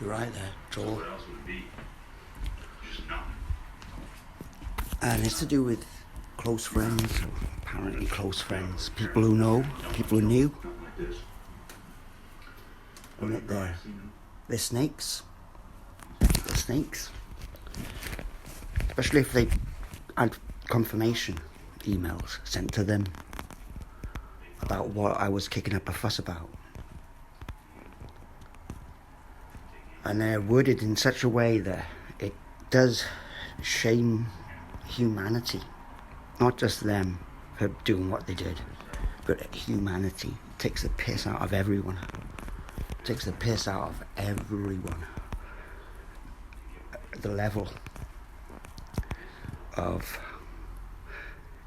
You're right there, Joel. And it's to do with close friends, or apparently close friends, people who know, people who knew, and that they're snakes. They're snakes. Especially if they had confirmation emails sent to them about what I was kicking up a fuss about. And they're worded in such a way that it does shame humanity. Not just them for doing what they did, but humanity. It takes the piss out of everyone. It takes the piss out of everyone. The level of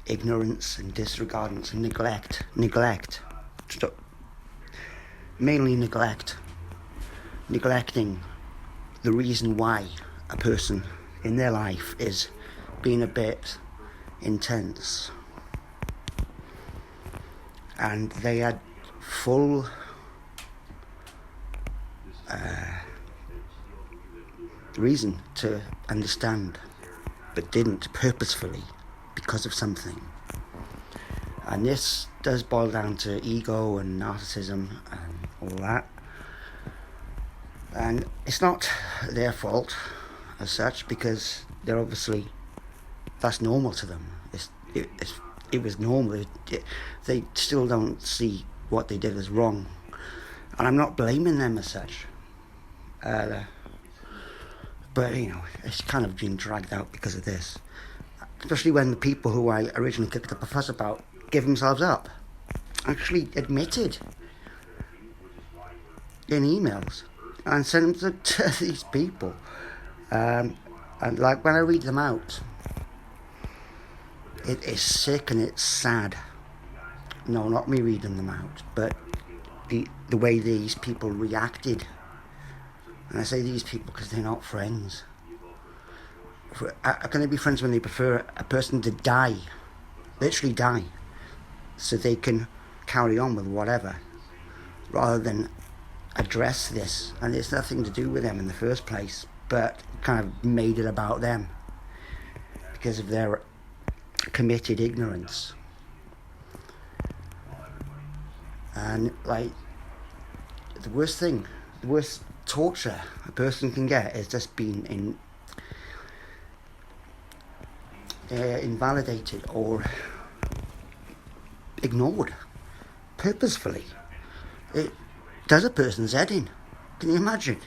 ignorance and disregardance and neglect. Mainly neglecting the reason why a person in their life is being a bit intense, and they had full reason to understand, but didn't purposefully because of something. And this does boil down to ego and narcissism and all that. And it's not their fault as such, because they're obviously, that's normal to them. It was normal. They still don't see what they did as wrong. And I'm not blaming them as such. But, it's kind of been dragged out because of this. Especially when the people who I originally kicked up a fuss about give themselves up. Actually admitted in emails and sent them to these people. And like when I read them out, it is sick and it's sad. No, not me reading them out, but the way these people reacted. And I say these people because they're not friends. Can they be friends when they prefer a person to die, literally die, so they can carry on with whatever, rather than address this? And it's nothing to do with them in the first place, but kind of made it about them because of their committed ignorance. And like, the worst torture a person can get is just being invalidated or ignored purposefully. It does a person's head in. Can you imagine?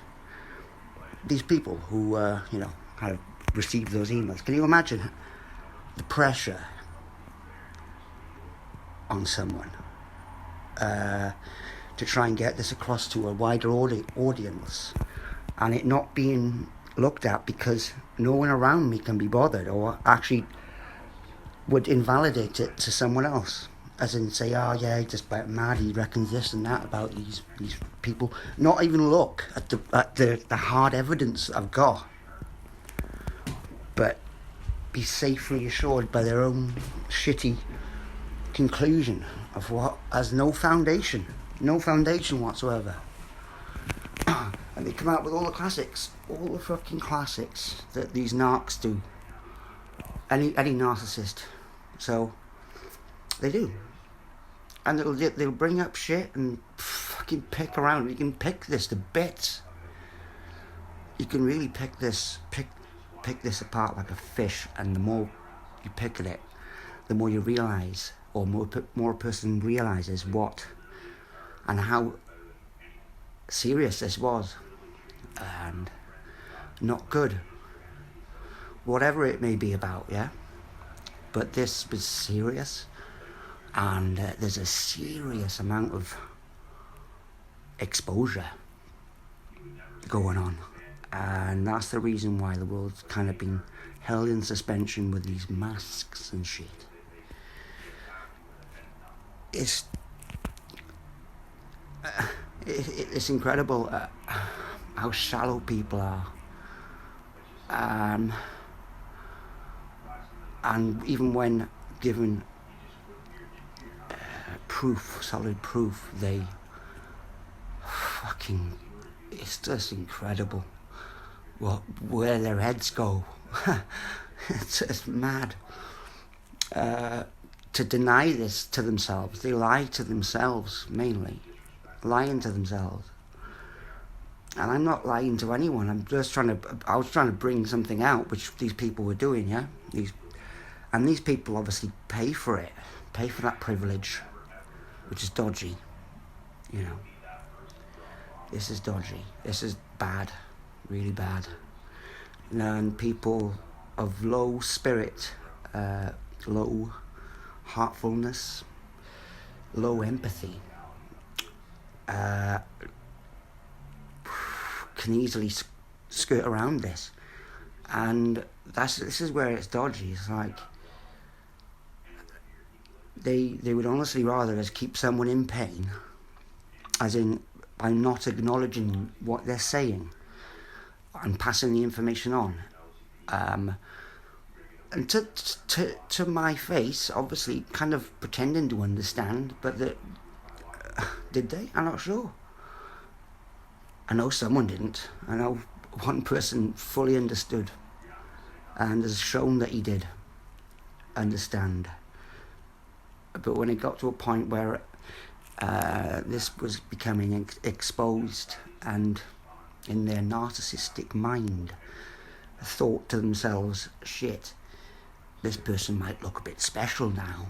These people who have received those emails, can you imagine the pressure on someone to try and get this across to a wider audience, and it not being looked at because no one around me can be bothered, or actually would invalidate it to someone else, as in say, oh yeah, he's just about mad, he reckons this and that about these people. Not even look at the hard evidence that I've got, but be safely assured by their own shitty conclusion of what has no foundation whatsoever. And they come out with all the fucking classics that these narcs do. Any narcissist. So they do. And they'll bring up shit and fucking pick around. You can pick this to bits. You can really pick this apart like a fish, and the more you pick at it, the more you realise, or more a person realises what and how serious this was, and not good, whatever it may be about, yeah. But this was serious, and there's a serious amount of exposure going on, and that's the reason why the world's kind of been held in suspension with these masks and shit. It's incredible how shallow people are, and even when given solid proof, they fucking it's just incredible where their heads go. It's mad. To deny this to themselves, they lie to themselves mainly, lying to themselves. And I'm not lying to anyone. I was trying to bring something out, which these people were doing, yeah. These people obviously pay for it, pay for that privilege, which is dodgy. You know, this is dodgy. This is bad, really bad. And people of low spirit, low heartfulness, low empathy, can easily skirt around this, and this is where it's dodgy. It's like they would honestly rather just keep someone in pain, as in by not acknowledging what they're saying and passing the information on, and to my face, obviously, kind of pretending to understand, but did they? I'm not sure. I know someone didn't. I know one person fully understood and has shown that he did understand. But when it got to a point where this was becoming exposed, and in their narcissistic mind thought to themselves, shit, this person might look a bit special now.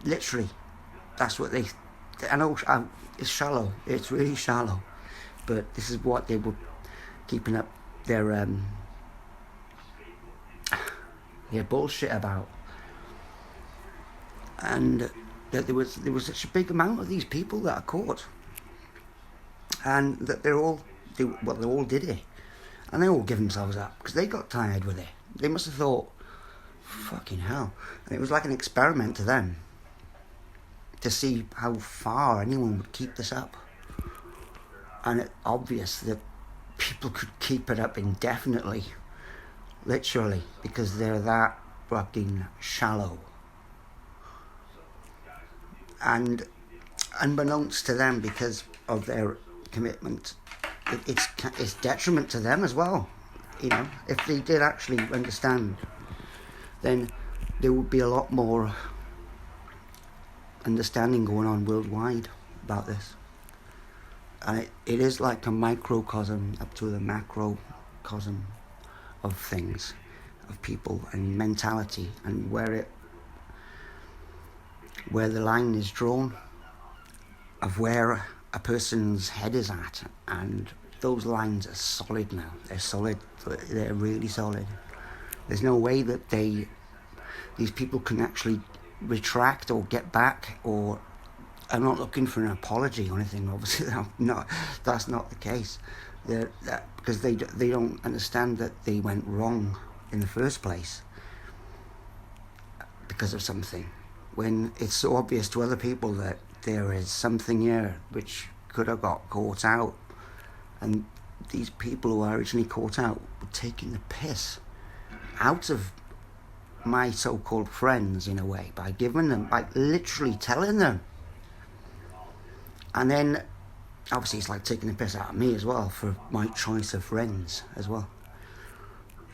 Literally, that's what I know it's shallow, it's really shallow. But this is what they were keeping up their bullshit about, and that there was such a big amount of these people that are caught, and that they all did it, and they all give themselves up because they got tired with it. They must have thought, fucking hell, and it was like an experiment to them to see how far anyone would keep this up. And it's obvious that people could keep it up indefinitely, literally, because they're that fucking shallow. And unbeknownst to them, because of their commitment, it's detriment to them as well. You know, if they did actually understand, then there would be a lot more understanding going on worldwide about this. And it is like a microcosm up to the macrocosm of things, of people and mentality, and where the line is drawn of where a person's head is at. And those lines are solid now. They're solid. They're really solid. There's no way that these people can actually retract or get back, or I'm not looking for an apology or anything, obviously. No, that's not the case. Because they don't understand that they went wrong in the first place because of something. When it's so obvious to other people that there is something here which could have got caught out, and these people who are originally caught out were taking the piss out of my so-called friends in a way, by giving them, like literally telling them. And then, obviously, it's like taking the piss out of me as well for my choice of friends as well.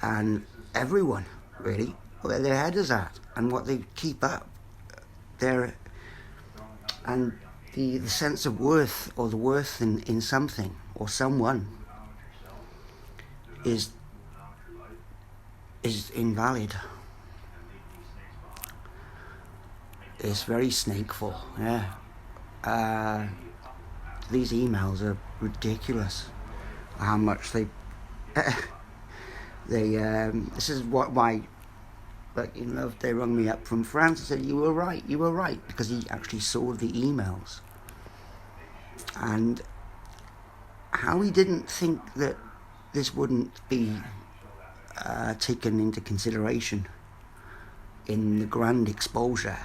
And everyone, really, where their head is at and what they keep up. And the sense of worth, or the worth in something or someone, is invalid. It's very snakeful, yeah. These emails are ridiculous. How much they this is why, like, you know, they rung me up from France and said, you were right, because he actually saw the emails. And how he didn't think that this wouldn't be taken into consideration in the grand exposure.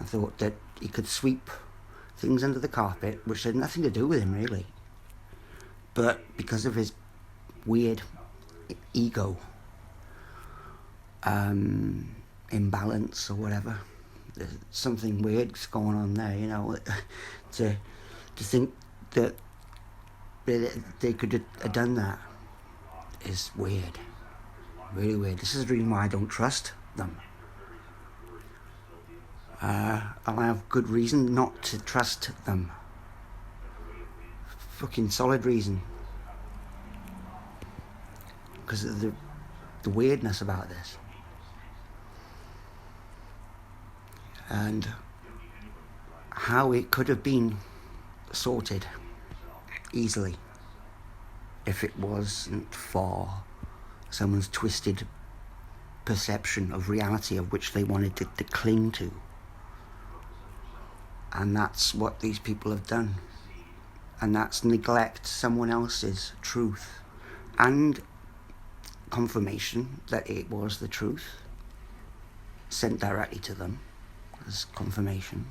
I thought that he could sweep things under the carpet, which had nothing to do with him, really. But because of his weird ego, imbalance or whatever, there's something weird's going on there, you know, to think that they could have done that is weird. Really weird. This is the reason why I don't trust them. I have good reason not to trust them. Fucking solid reason. Because of the weirdness about this. And how it could have been sorted easily if it wasn't for someone's twisted perception of reality of which they wanted to cling to. And that's what these people have done. And that's neglect someone else's truth and confirmation that it was the truth sent directly to them as confirmation,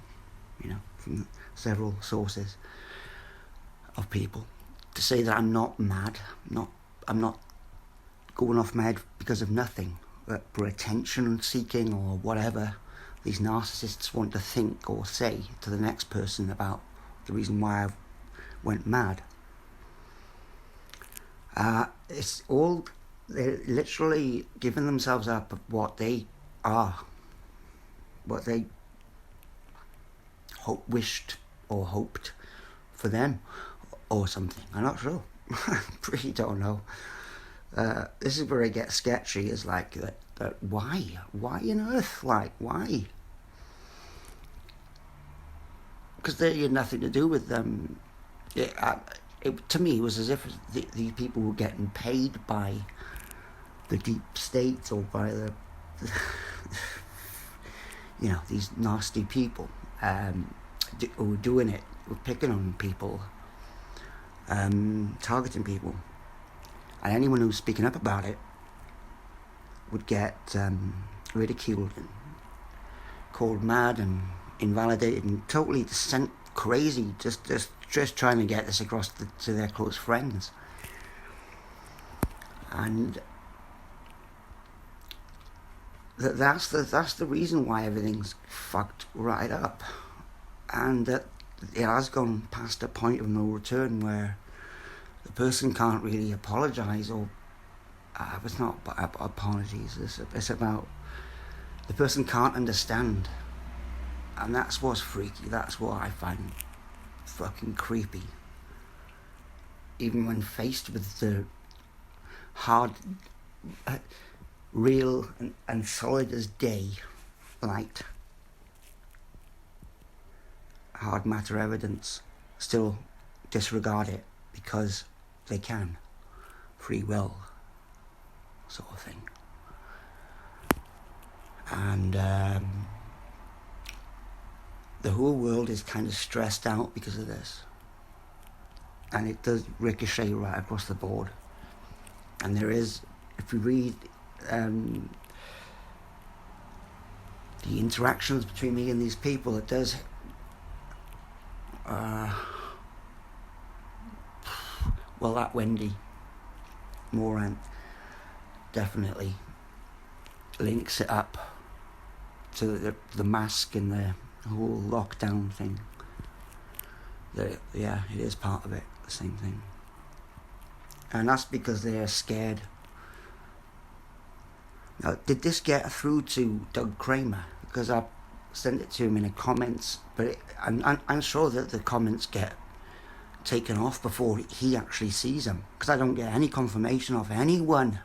from several sources of people, to say that I'm not mad, I'm not going off my head because of nothing, but for attention seeking or whatever these narcissists want to think or say to the next person about the reason why I went mad. It's all, they're literally giving themselves up of what they are, what they wished or hoped for them or something. I'm not sure. Really don't know. This is where it gets sketchy, is like that why on earth, like why? Because they had nothing to do with them. To me, it was as if these people were getting paid by the deep state or by the these nasty people who were doing it, were picking on people, targeting people. And anyone who was speaking up about it would get ridiculed and called mad and invalidated and totally sent crazy, just trying to get this across to their close friends. And that's the reason why everything's fucked right up, and that it has gone past a point of no return where the person can't really apologise, or it's not apologies, it's about the person can't understand. And that's what's freaky, that's what I find fucking creepy. Even when faced with the hard, real and solid as day light, hard matter evidence, still disregard it because they can. Free will, sort of thing. And the whole world is kind of stressed out because of this. And it does ricochet right across the board. And there is, if we read the interactions between me and these people, it does that Wendy Morant definitely links it up to the mask and the whole lockdown thing. It is part of it, the same thing. And that's because they're scared. Now, did this get through to Doug Kramer? Because I sent it to him in the comments, but I'm sure that the comments get taken off before he actually sees them, because I don't get any confirmation of anyone.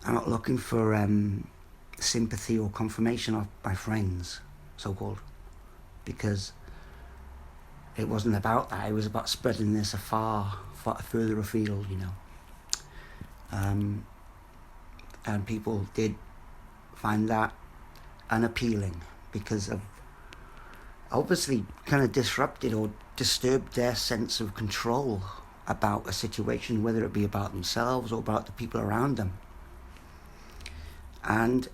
I'm not looking for sympathy or confirmation of my friends, so-called, because it wasn't about that. It was about spreading this far further afield, and people did find that unappealing because of obviously kind of disrupted or disturbed their sense of control about a situation, whether it be about themselves or about the people around them. And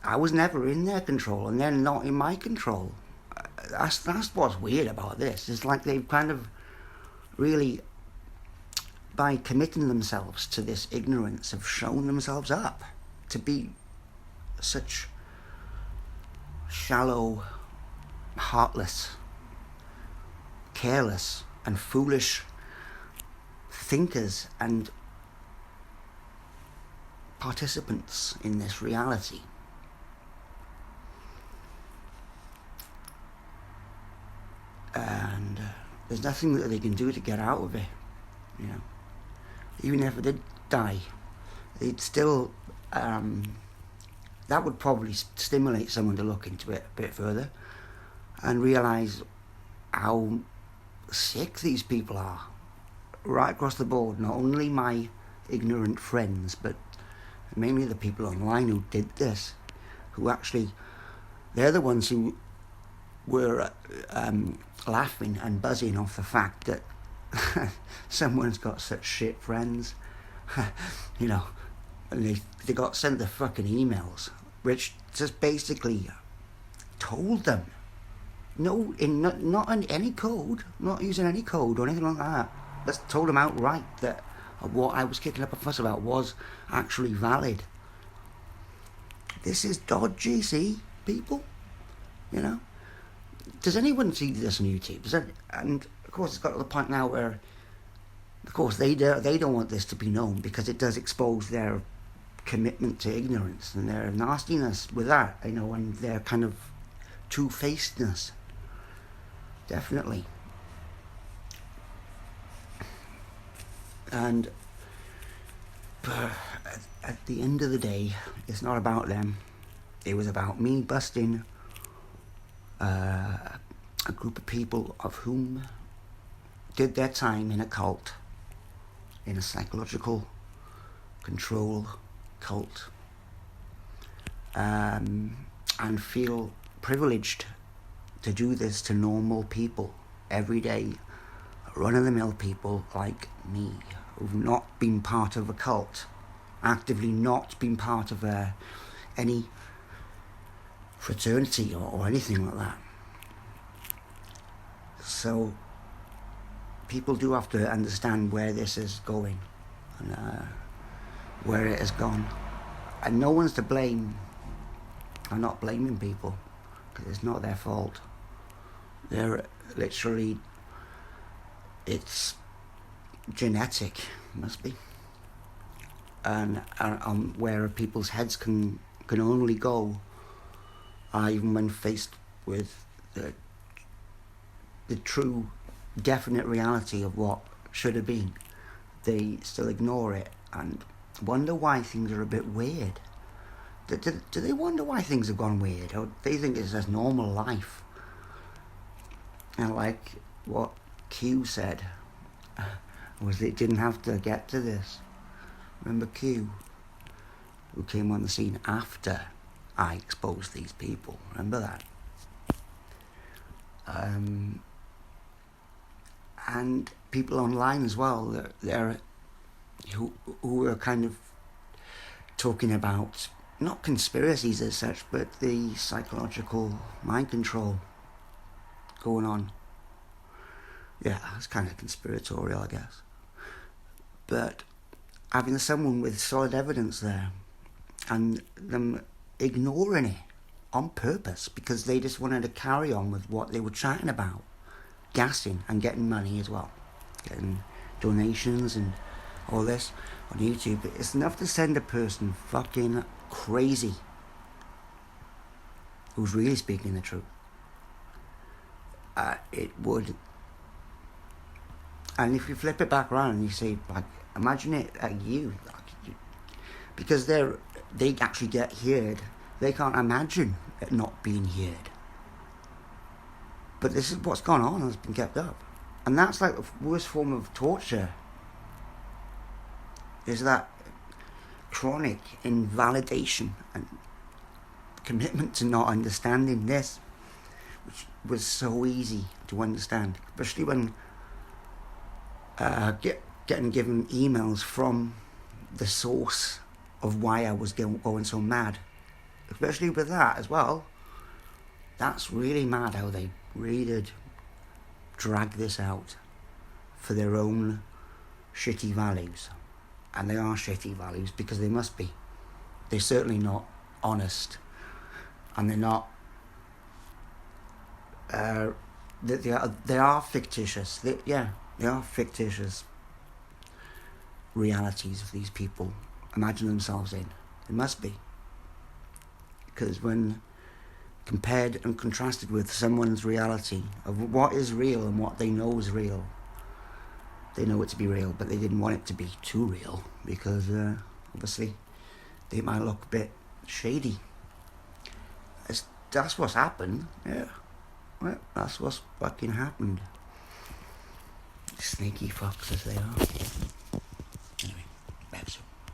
I was never in their control, and they're not in my control. That's what's weird about this. It's like they've kind of really, by committing themselves to this ignorance, have shown themselves up to be such shallow, heartless, careless and foolish thinkers and participants in this reality. And there's nothing that they can do to get out of it, you know. Even if it did die, it's still that would probably stimulate someone to look into it a bit further and realise how sick these people are right across the board. Not only my ignorant friends, but mainly the people online who did this, who actually, they're the ones who were laughing and buzzing off the fact that someone's got such shit friends. You know, and they got sent the fucking emails which just basically told them, not in any code, not using any code or anything like that, just told them outright that what I was kicking up a fuss about was actually valid. This is dodgy, see, people, you know. Does anyone see this on YouTube? And of course it's got to the point now where, of course, they don't want this to be known because it does expose their commitment to ignorance and their nastiness with that, you know, and their kind of two-facedness. Definitely. And at the end of the day, it's not about them. It was about me busting a group of people of whom did their time in a cult, in a psychological control cult, and feel privileged to do this to normal people, everyday, run-of-the-mill people like me, who've not been part of a cult, actively not been part of any fraternity or anything like that. So people do have to understand where this is going and where it has gone, and no one's to blame. I'm not blaming people because it's not their fault. They're literally, it's genetic, must be, and where people's heads can only go, even when faced with the true, definite reality of what should have been, they still ignore it and wonder why things are a bit weird. Do they wonder why things have gone weird, or they think it's just normal life? And like what Q said, was it didn't have to get to this. Remember Q, who came on the scene after I exposed these people? Remember that? And people online as well, they're who are kind of talking about not conspiracies as such, but the psychological mind control going on. Yeah, it's kind of conspiratorial, I guess. But having someone with solid evidence there and them ignoring it on purpose because they just wanted to carry on with what they were chatting about, gassing and getting money as well, getting donations and all this on YouTube. It's enough to send a person fucking crazy who's really speaking the truth. It would. And if you flip it back around and you say, like, imagine it at you, because they actually get heard. They can't imagine it not being heard. But this is what's gone on and has been kept up. And that's like the worst form of torture, is that chronic invalidation and commitment to not understanding this, which was so easy to understand, especially when getting given emails from the source of why I was going so mad. Especially with that as well. That's really mad how they really did drag this out for their own shitty values. And they are shitty values because they must be. They're certainly not honest. And they're not they are fictitious. They are fictitious realities of these people imagine themselves in. It must be. Because when compared and contrasted with someone's reality of what is real and what they know is real, they know it to be real, but they didn't want it to be too real because obviously they might look a bit shady. That's what's happened. Yeah, well, that's what's fucking happened. Sneaky fucks as they are.